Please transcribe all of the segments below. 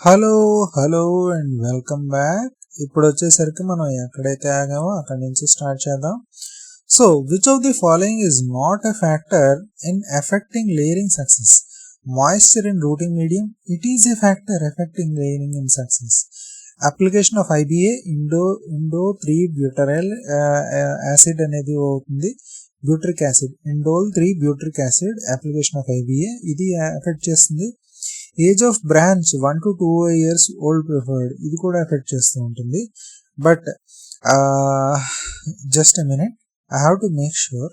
Hello hello and welcome back. ఇప్పుడు వచ్చేసరికి మనం ఎక్కడైతే ఆగామో అక్కడి నుంచి స్టార్ట్ చేద్దాం. So which of the following is not a factor in affecting layering success? Moisture in rooting medium, it is a factor affecting layering in success. Application of IBA indole three butyryl acid అనేది అవుతుంది, butyric acid, indole three butyric acid application of IBA ఇది effect చేస్తుంది. Age of branch 1 to 2 years old preferred, ఇది కూడా effect చేస్తూ ఉంటుంది. But just a minute, I have to make sure.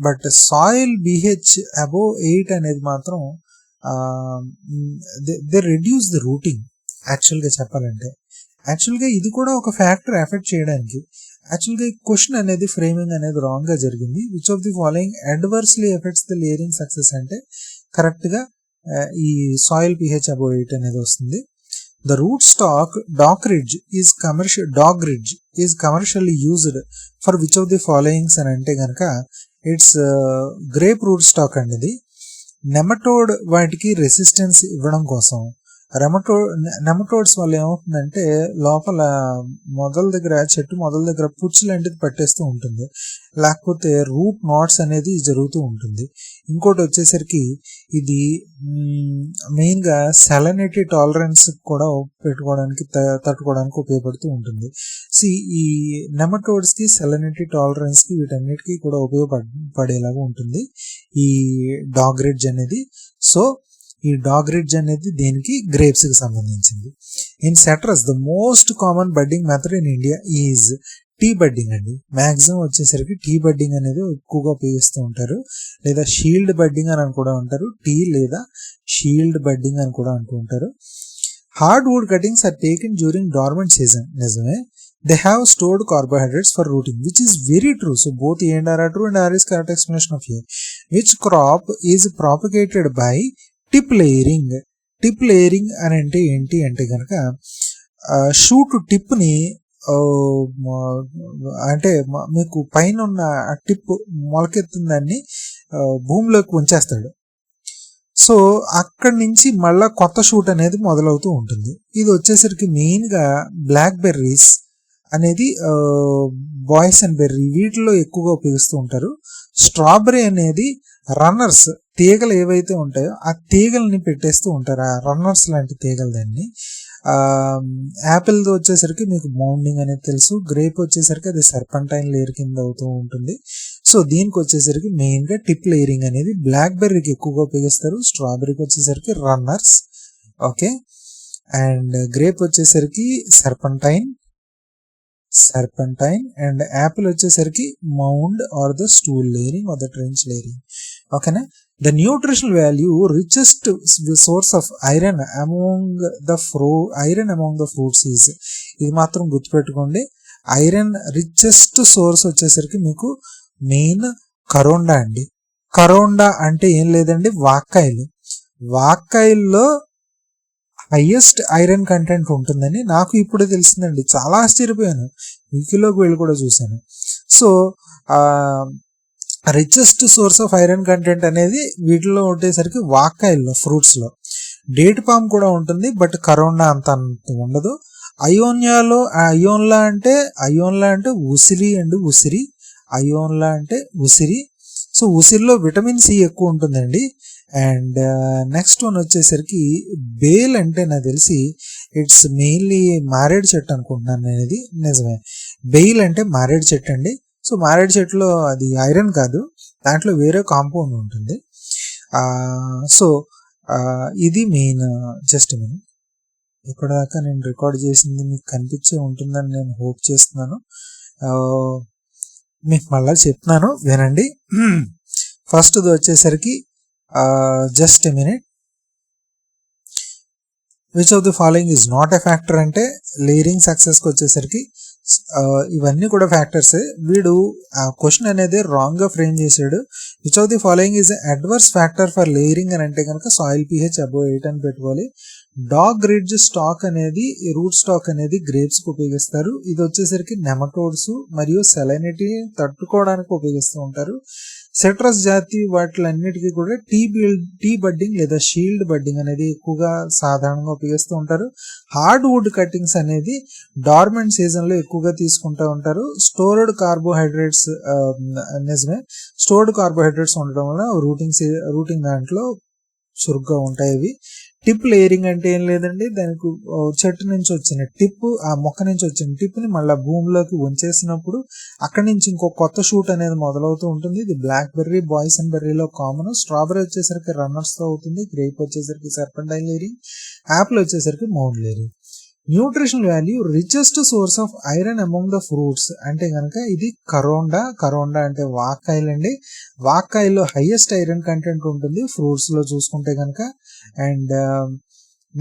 But soil BH above 8 అనేది మాత్రం దే రెడ్యూస్ ది రూటింగ్. యాక్చువల్గా చెప్పాలంటే యాక్చువల్గా ఇది కూడా ఒక ఫ్యాక్టర్ ఎఫెక్ట్ చేయడానికి. యాక్చువల్గా ఈ క్వశ్చన్ అనేది ఫ్రేమింగ్ అనేది రాంగ్గా జరిగింది. Which of the following adversely effects the layering success అంటే కరెక్ట్గా ఈ సాయిల్ pH అబోవ్ 8 అనేది వస్తుంది. The root stock dog ridge is commercially used for which of the followings అని అంటే కనుక ఇట్స్ గ్రేప్ రూట్ స్టాక్ అండి. ఇది నెమటోడ్ వాటికి రెసిస్టెన్స్ ఇవ్వడం కోసం. నెమటోడ్స్ వల్ల ఏమవుతుందంటే లోపల చెట్టు మొదల దగ్గర పుచ్చు లాంటిది పట్టేస్తూ ఉంటుంది, లేకపోతే రూట్ నాట్స్ అనేది జరుగుతూ ఉంటుంది. ఇంకోటి వచ్చేసరికి ఇది మెయిన్గా సెలనిటీ టాలరెన్స్ కూడా తట్టుకోవడానికి ఉపయోగపడుతూ ఉంటుంది. ఈ నెమటోడ్స్కి సెలనిటీ టాలరెన్స్కి వీటన్నిటికీ కూడా ఉపయోగపడేలాగా ఉంటుంది ఈ డాగ్ రిడ్జ్ అనేది. సో ఈ డాగ్ రిడ్జ్ అనేది దేనికి? గ్రేప్స్కి సంబంధించింది. In citrus the most common budding method in India is T budding అండి. మ్యాక్సిమం వచ్చేసరికి టీ బడ్డింగ్ అనేది ఎక్కువగా ఉపయోగిస్తూ ఉంటారు, లేదా షీల్డ్ బడ్డింగ్ అని కూడా ఉంటారు. టీ లేదా షీల్డ్ బడ్డింగ్ అని కూడా అంటూ ఉంటారు. Hard wood cuttings are taken during dormant season. నిజమే, they have stored carbohydrates for rooting, which is very true. So both A and R are true and R is correct explanation of A. Which crop is propagated by tip layering అని అంటే ఏంటి అంటే కనుక shoot టిప్ని అంటే మీకు పైన ఉన్న tip మొలకెత్తిన దాన్ని భూమిలోకి ఉంచేస్తాడు. సో అక్కడి నుంచి మళ్ళా కొత్త షూట్ అనేది మొదలవుతూ ఉంటుంది. ఇది వచ్చేసరికి మెయిన్గా బ్లాక్ బెర్రీస్ అనేది బాయ్స్ అండ్ బెర్రీ వీటిలో ఎక్కువగా ఉపయోగిస్తూ ఉంటారు. స్ట్రాబెర్రీ అనేది రన్నర్స్ తీగలు ఏవైతే ఉంటాయో ఆ తీగల్ని పెట్టేస్తూ ఉంటారు, ఆ రన్నర్స్ లాంటి తీగలు. దాన్ని యాపిల్ వచ్చేసరికి మీకు మౌండింగ్ అనేది తెలుసు. గ్రేప్ వచ్చేసరికి అది సర్పంటైన్ లేయర్ కింద అవుతూ ఉంటుంది. సో దీనికి వచ్చేసరికి మెయిన్గా టిప్ లేయరింగ్ అనేది బ్లాక్ బెర్రీకి ఎక్కువగా ఉపయోగిస్తారు. స్ట్రాబెర్రీకి వచ్చేసరికి రన్నర్స్, ఓకే, అండ్ గ్రేప్ వచ్చేసరికి సర్పంటైన్ అండ్ యాపిల్ వచ్చేసరికి mound or the stool layering or the trench layering. ఓకేనా. The nutritional value richest source of iron among the fruits is. ఇది మాత్రం గుర్తుపెట్టుకోండి, ఐరన్ రిచెస్ట్ సోర్స్ వచ్చేసరికి మీకు మెయిన్ కరోండా అండి. కరోండా అంటే ఏం లేదండి, వాక్కాయల్లో హైయెస్ట్ ఐరన్ కంటెంట్ ఉంటుందని నాకు ఇప్పుడే తెలిసిందండి. చాలా ఆశ్చర్యపోయాను, వీకిలోకి వెళ్ళి కూడా చూశాను. So richest source of iron content అనేది వీటిలో ఉండేసరికి వాక్కాయల్లో, ఫ్రూట్స్లో. డేట్ పామ్ కూడా ఉంటుంది, బట్ కరోనా అంత ఉండదు. అయోన్లా అంటే ఉసిరి అండి, అయోన్లా అంటే ఉసిరి. సో ఉసిరిలో విటమిన్ C ఎక్కువ ఉంటుందండి. అండ్ నెక్స్ట్ వన్ వచ్చేసరికి బేల్ అంటే నాకు తెలిసి ఇట్స్ మెయిన్లీ మారేడు చెట్టు అనుకుంటున్నాను నేను. ఇది నిజమే, బెయిల్ అంటే మారేడు చెట్టు అండి. సో మారేడు చెట్టులో అది ఐరన్ కాదు, దాంట్లో వేరే కాంపౌండ్ ఉంటుంది. సో ఇది మెయిన్. జస్ట్ మినిట్, ఇప్పటిదాకా నేను రికార్డ్ చేసింది మీకు కనిపించే ఉంటుందని నేను హోప్ చేస్తున్నాను. మీకు మళ్ళీ చెప్తున్నాను, వినండి. ఫస్ట్ది వచ్చేసరికి just a minute. Which of the following is not a factor అంటే లేయరింగ్ సక్సెస్కి వచ్చేసరికి ఇవన్నీ కూడా ఫ్యాక్టర్సే. వీడు ఆ క్వశ్చన్ అనేది రాంగ్గా ఫ్రేమ్ చేశాడు. Which of the following is adverse factor for layering అని అంటే కనుక సాయిల్ pH అబోవ్ 8 అని పెట్టుకోవాలి. డాగ్ రిడ్జ్ స్టాక్ అనేది, రూట్ స్టాక్ అనేది గ్రేప్స్కి ఉపయోగిస్తారు. ఇది వచ్చేసరికి నెమటోడ్స్ మరియు సెలైనిటీ తట్టుకోవడానికి ఉపయోగిస్తూ ఉంటారు. సిట్రస్ జాతి వాటిలన్నిటికీ కూడా టీ బడ్డింగ్ లేదా షీల్డ్ బడ్డింగ్ అనేది ఎక్కువగా సాధారణంగా ఉపయోగిస్తూ ఉంటారు. హార్డ్ వుడ్ కటింగ్స్ అనేది డార్మెంట్ సీజన్ లో ఎక్కువగా తీసుకుంటూ ఉంటారు. స్టోర్డ్ కార్బోహైడ్రేట్స్ నిజమే, స్టోర్డ్ కార్బోహైడ్రేట్స్ ఉండడం వల్ల రూటింగ్ దాంట్లో చురుగ్గా ఉంటాయి. ఇవి టిప్ లేయరింగ్ అంటే ఏం లేదండి, దానికి చెట్టు నుంచి వచ్చిన టిప్, ఆ మొక్క నుంచి వచ్చిన టిప్ ని మళ్ళీ భూమిలోకి ఉంచేసినప్పుడు అక్కడి నుంచి ఇంకో కొత్త షూట్ అనేది మొదలవుతూ ఉంటుంది. ఇది బ్లాక్ బెర్రీ, బాయ్సన్ బెర్రీలో కామన్. స్ట్రాబెర్రీ వచ్చేసరికి రన్నర్స్ తో అవుతుంది. గ్రేప్ వచ్చేసరికి సర్పెంటైన్ లేయరింగ్, యాపిల్ వచ్చేసరికి mound layering. Nutritional value richest source of iron among the fruits అంటే కనుక ఇది కరోండా అంటే వాక్కాయలండి. వాక్కాయలో హైయెస్ట్ ఐరన్ కంటెంట్ ఉంటుంది ఫ్రూట్స్ లో చూసుకుంటే కనుక. And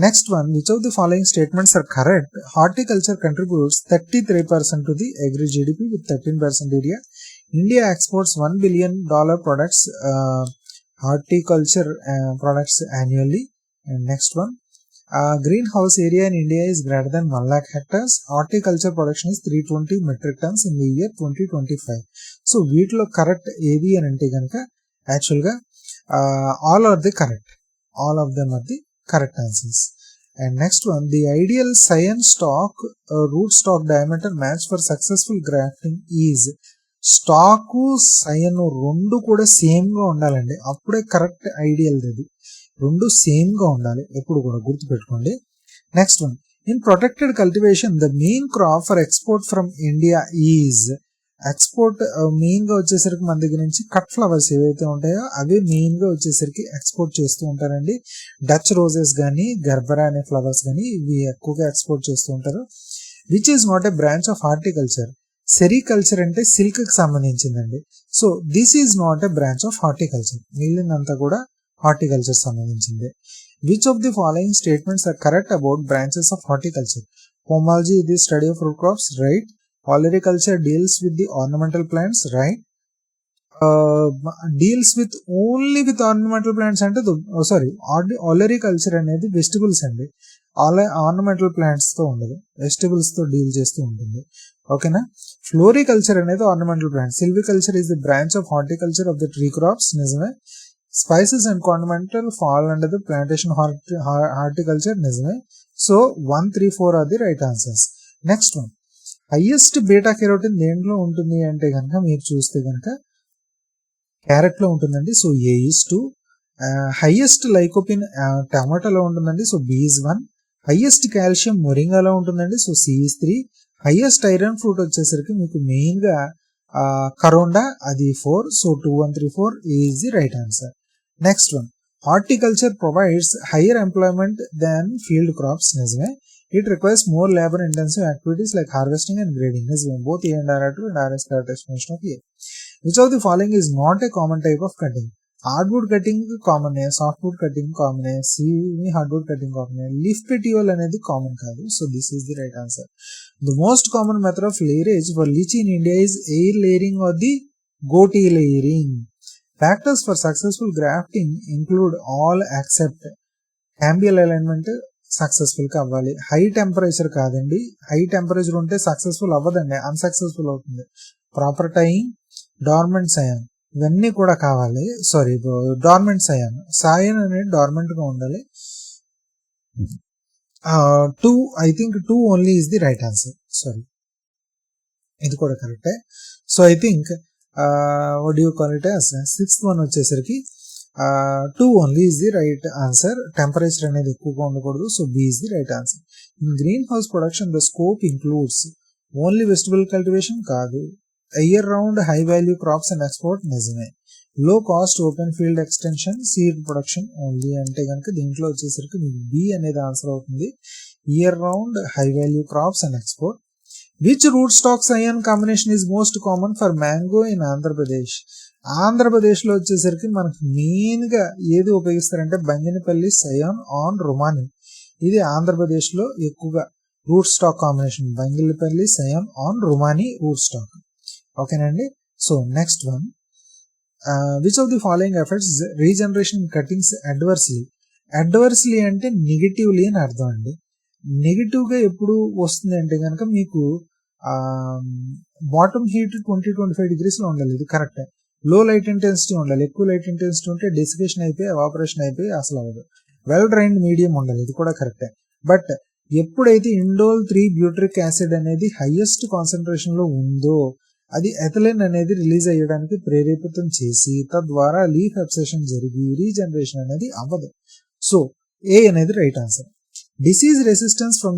next one, which of the following statements are correct? Horticulture contributes 33% to the agri GDP with 13% area. India exports $1 billion products, horticulture products annually. And next one, greenhouse area in India is greater than 1 lakh hectares. Horticulture production is 320 metric tons in the year 2025. So వీటిలో correct ఏది అని అంటే కనుక యాక్చువల్గా all are the correct, all of them are the correct answers. And next one, the ideal scion stock root stock diameter match for successful grafting is. Stock scion రెండు కూడా same గా ఉండాలండి, అప్పుడే కరెక్ట్ ఐడియల్. అది రెండు same గా ఉండాలి, ఎప్పుడు కూడా గుర్తుపెట్టుకోండి. Next one, in protected cultivation the main crop for export from India is. Export main గా వచ్చేసరికి మన దగ్గర నుంచి కట్ ఫ్లవర్స్ ఏవైతే ఉంటాయో అవి మెయిన్ గా వచ్చేసరికి ఎక్స్పోర్ట్ చేస్తూ ఉంటారండి. డచ్ రోజెస్ కానీ గర్బరా అనే ఫ్లవర్స్ కానీ ఇవి ఎక్కువగా ఎక్స్పోర్ట్ చేస్తూ ఉంటారు. Which is not a branch of horticulture. Sericulture అంటే సిల్క్ కి సంబంధించిందండి. So this is not a branch of horticulture. మిగిలినంతా కూడా హార్టికల్చర్ సంబంధించింది. Which of the following statements are correct about branches of horticulture? Pomology is the study of fruit crops, right? Olericulture deals with the ornamental plants, right? Deals with only with ornamental plants అంటే olericulture అనేది vegetables అండి. Ornamental plants తో ఉండదు, vegetables తో deal చేస్తూ ఉంటుంది. ఓకేనా. Floriculture అనేది ornamental plants. Silviculture is the branch of horticulture of the tree crops. నిజమే. Spices and ornamental fall under the plantation horticulture. నిజమే. So 1, 3, 4 are the right answers. Next one, highest beta carotene దేంట్లో ఉంటుంది అంటే కనుక మీరు చూస్తే కనుక క్యారెట్ లో ఉంటుందండి. So A is 2. Highest lycopene టమాటోలో ఉంటుందండి. So B is 1. Highest calcium మొరింగాలో ఉంటుందండి. So C is 3. Highest iron fruit వచ్చేసరికి మీకు మెయిన్ గా కరోండా, అది 4. So 2, 1, 3, 4 is the right answer. Next one, horticulture provides higher employment than field crops. నిజమే. It requires more labor intensive activities like harvesting and grading. నిజమే. Both A and R are true and R is correct explanation of A. Which of the following is not a common type of cutting? Hardwood cutting common, softwood cutting common, semi hardwood cutting common, leaf petiole అనేది common కాదు. So this is the right answer. The most common method of layerage for litchi in India is air layering or the gootee layering. Factors for successful grafting include all except cambial alignment successful గా అవ్వాలి. High temperature కాదండి, high temperature ఉంటే successful అవ్వదండి, unsuccessful అవుతుంది. Proper tying, dormant scion ఇవన్నీ కూడా కావాలి. Sorry, dormant Sion అనేది డార్మెంట్ గా ఉండాలి. 2, I think 2 only is the right answer. Sorry, ఇది కూడా కరెక్టే. So I think what do you call it as 6th one వచ్చేసరికి 2 only is the right answer. Temperature అనేది ఎక్కువగా ఉండకూడదు. So B is the right answer. In greenhouse production the scope includes only vegetable cultivation కాదు. Year round high value crops and export. నిజమే. లో cost open field extension, seed production only అంటే కనుక దీంట్లో వచ్చేసరికి మీకు B అనేది ఆన్సర్ అవుతుంది. Year round high value crops and export. Which root stock cyan combination is most common for mango in Andhra Pradesh? Andhra Pradesh లో వచ్చేసరికి మనకు మెయిన్ గా ఏది ఉపయోగిస్తారంటే బంగినపల్లి సయాన్ ఆన్ రుమాని. ఇది ఆంధ్రప్రదేశ్ లో ఎక్కువగా root stock combination, Banganapalli scion on Rumani root stock. ఓకేనండి. So next one, which of the following effects regeneration in cuttings adversely. Adversely అంటే నెగిటివ్లీ అని అర్థం అండి. నెగిటివ్ గా ఎప్పుడు వస్తుంది అంటే కనుక మీకు బాటమ్ హీట్ 20-25 degrees లో ఉండాలి, ఇది కరెక్ట్. లో లైట్ ఇంటెన్సిటీ ఉండాలి, ఎక్కువ లైట్ ఇంటెన్సిటీ ఉంటే డెసికేషన్ అయిపోయి ఎవాపరేషన్ అయిపోయి అసలు అవ్వదు. వెల్ డ్రైన్డ్ మీడియం ఉండాలి, ఇది కూడా కరెక్టే. బట్ ఎప్పుడైతే ఇండోల్ 3-బ్యూటరిక్ యాసిడ్ అనేది హైయెస్ట్ కాన్సన్ట్రేషన్ లో ఉందో అది ఎథిలిన్ అనేది రిలీజ్ అయ్యడానికి ప్రేరేపితం చేసి తద్వారా లీఫ్ అబ్సెషన్ జరిగి రీజనరేషన్ అనేది అవ్వదు. సో ఏ అనేది right answer. Disease resistance from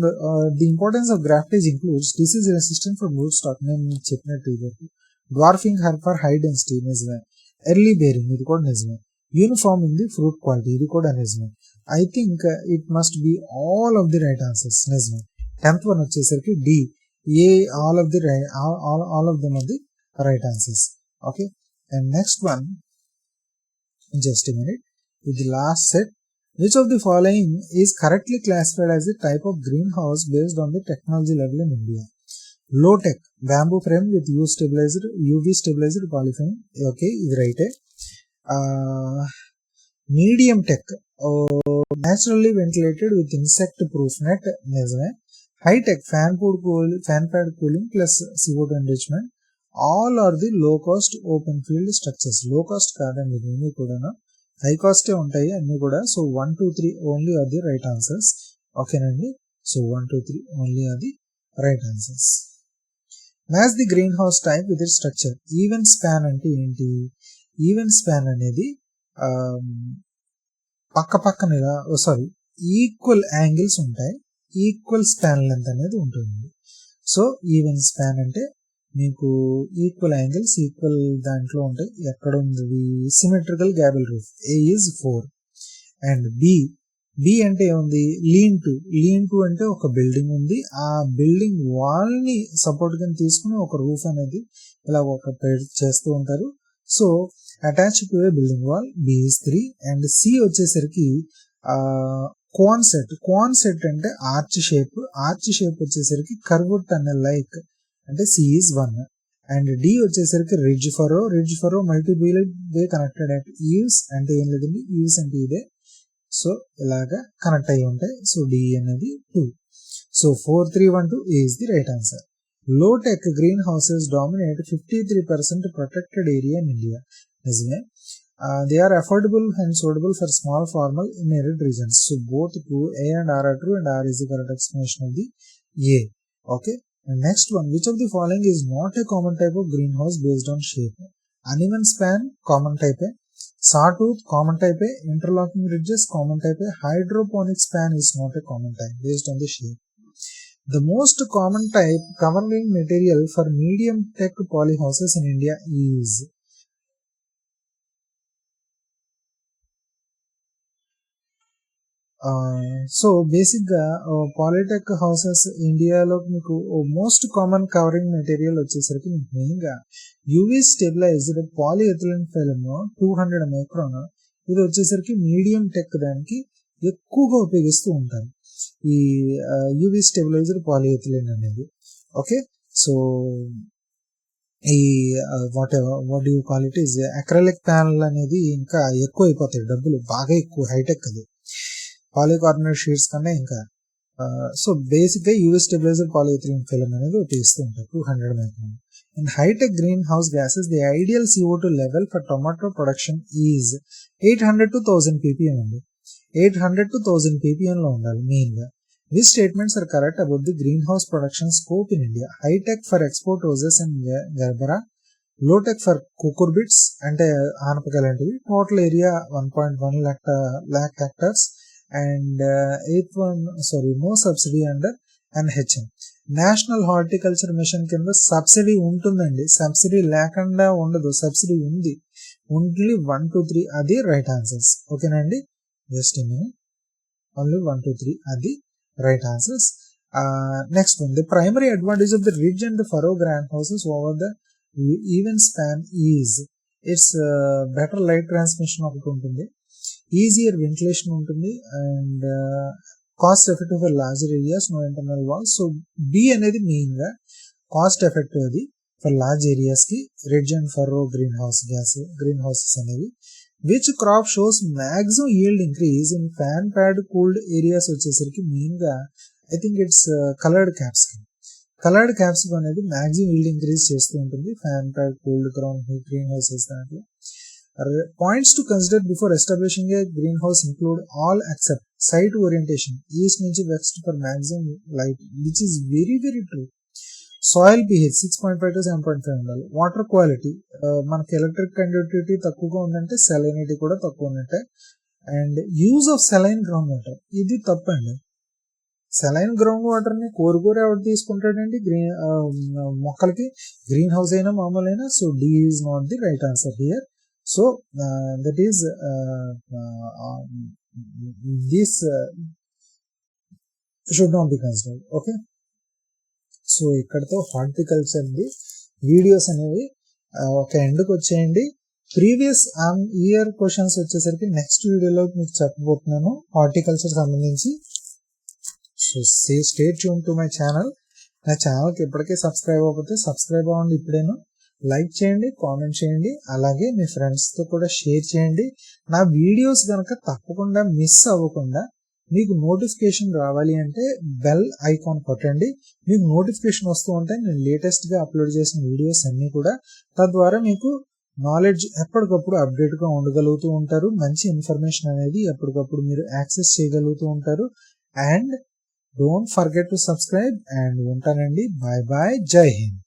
the importance of graftage includes disease resistance from root stock, నేను చెప్పినట్టు ఇదివరకు. డ్వార్ఫింగ్ ఫర్ హై డెన్సిటీ నిజమే. ఎర్లీ బేరింగ్ ఇది కూడా నిజమే. యూనిఫార్మింగ్ ది ఫ్రూట్ క్వాలిటీ ఇది కూడా నిజమే. I think it must be all of the right answers. నిజమే. 10th వన్ వచ్చేసరికి D, A all of the all of them are the right answers. Okay, and next one, just a minute, with the last set. Which of the following is correctly classified as a type of greenhouse based on the technology level in India? Low tech, bamboo frame with UV stabilized polyfilm. Okay, ఇది రైటే. Medium tech, naturally ventilated with insect proof net. నిజమే. High tech, fan pad cooling plus CO2 enrichment. All are the low cost open field structures. Low cost కాదండి ఇవన్నీ కూడా, high కాస్టే ఉంటాయి అన్ని కూడా. So 1, 2, 3 only are the right answers. ఓకేనండి. So 1, 2, 3 only are the right answers. Match the green house type with it structure. Even span అంటే ఏంటి? Even span అనేది ఈక్వల్ యాంగిల్స్ ఉంటాయి, ఈక్వల్ స్పాన్ లెంత్ అనేది ఉంటుంది. సో ఈవెన్ స్పాన్ అంటే మీకు equal angles equal దాంట్లో ఉంటాయి. ఎక్కడ ఉంది? Symmetrical gable roof. A is 4. And B అంటే ఏముంది? లీన్ టు అంటే ఒక బిల్డింగ్ ఉంది, ఆ బిల్డింగ్ వాల్ ని సపోర్ట్ గా తీసుకుని ఒక రూఫ్ అనేది ఇలా ఒక చేస్తూ ఉంటారు. So attach to a building wall. B is 3. And C వచ్చేసరికి క్వాన్సెట్ అంటే ఆర్చ్ షేప్ వచ్చేసరికి కర్వ్డ్ టన్నెల్ లైక్ అంటే సి ఈజ్ 1. అండ్ డి వచ్చేసరికి ridge furrow multiple way connected at eaves అంటే ఏం లేదండి, ఈవ్స్ అంటే ఇదే. సో ఇలాగా కనెక్ట్ అయ్యి ఉంటాయి. సో డి అనేది 2. So 4, 3, 1, 2 is the right answer. Low tech green houses dominate 53% protected area in India. నిజమే. They are affordable and suitable for small formal in arid regions. So both true, A and R are true, and R is the correct explanation of the A. Okay. And next one, which of the following is not a common type of greenhouse based on shape? Uneven span, common type A. Sawtooth, common type A. Interlocking ridges, common type A. Hydroponic span is not a common type based on the shape. The most common type covering material for medium tech polyhouses in India is so basic గా polytech houses ఇండియాలో మీకు most common covering material వచ్చేసరికి మీకు main గా UV stabilised polyethylene film 200 micron. ఇది వచ్చేసరికి medium tech దానికి ఎక్కువగా ఉపయోగిస్తూ ఉంటారు ఈ యూవీ స్టెబిలైజ్డ్ పాలిఎథిలిన్ అనేది. ఓకే, సో ఈ what you call it is acrylic panel అనేది ఇంకా ఎక్కువ అయిపోతాయి, డబ్బులు బాగా ఎక్కువ, హైటెక్ అది పాలికార్బోనేట్ షీట్స్ కన్నా ఇంకా. సో బేసిక్ గా యూవీ స్టెబిలైజ్డ్ పాలిఎథిలిన్ ఫిల్మ్ అనేది ఉపయోగిస్తూ ఉంటారు 200 micron. In hitech green house gases the ideal CO2 level for tomato production is 800 to 1000 ppm అండి. 800 to 1000 ppm లో ఉండాలి మెయిన్ గా. These statements are correct about the greenhouse production scope in India. High tech for export houses and Gerbera, low tech for cucurbits అంటే ఆనపకాయలాంటివి. Total area 1.1 lakh hectares. And eighth one, no subsidy under NHM. National Horticulture Mission కింద subsidy ఉంటుందండి, subsidy లేకుండా ఉండదు, subsidy ఉంది. Only 1, 2, 3 అది right answers. ఓకేనండి, just only 1, 2, 3 అది right answers. Next one, the primary advantage of the ridge and the furrow grand houses over the even span is its better light transmission ఒకటి ఉంటుంది, easier ventilation ఉంటుంది, and cost effective for larger areas, no internal walls. So B అనేది main గా cost effective అది for large areas కి ridge and furrow green houses అనేవి. Which crop shows maximum yield increase in fan pad cooled areas వచ్చేసరికి main గా I think it's coloured capsicum. Coloured capsicum అనేది maximum yield increase చేస్తూ ఉంటుంది. Fan pad, cooled ground, green houses దాంట్లో. Points to consider before establishing a green house include all except site orientation east నుంచి west for maximum light, which is very very true. Soil pH 6.5 to 7.5 ఉండాలి. Water quality, మనకి electric conductivity తక్కువగా ఉందంటే salinity కూడా తక్కువ ఉన్నట్టే. And use of saline ground water, ఇది తప్పండి. సెలైన్ గ్రౌండ్ వాటర్ ని కోరుకోరు ఎవరు తీసుకుంటాడండి మొక్కలకి, గ్రీన్ హౌస్ అయినా మామూలు అయినా. So D is not the right answer here. So that is this should not be considered. Okay, so ఇక్కడతో హార్టికల్చర్ ది వీడియోస్ అనేవి ఒక ఎండ్కి వచ్చేయండి. ప్రీవియస్ ఇయర్ క్వశ్చన్స్ వచ్చేసరికి నెక్స్ట్ వీడియోలో మీకు చెప్పబోతున్నాను హార్టికల్చర్ సంబంధించి. So stay tune to my channel. నా ఛానల్కి ఇప్పటికే సబ్స్క్రైబ్ అవ్వకపోతే సబ్స్క్రైబ్ అవ్వండి. ఇప్పుడేను లైక్ చేయండి, కామెంట్ చేయండి, అలాగే మీ ఫ్రెండ్స్తో కూడా షేర్ చేయండి. నా వీడియోస్ కనుక తప్పకుండా మిస్ అవ్వకుండా మీకు నోటిఫికేషన్ రావాలి అంటే బెల్ ఐకాన్ కొట్టండి. మీకు నోటిఫికేషన్ వస్తూ ఉంటే నేను లేటెస్ట్గా అప్లోడ్ చేసిన వీడియోస్ అన్నీ కూడా, తద్వారా మీకు నాలెడ్జ్ ఎప్పటికప్పుడు అప్డేట్గా ఉండగలుగుతూ ఉంటారు. మంచి ఇన్ఫర్మేషన్ అనేది ఎప్పటికప్పుడు మీరు యాక్సెస్ చేయగలుగుతూ ఉంటారు. And don't forget to subscribe. And ఉంటానండి. Bye bye. జై హింద్.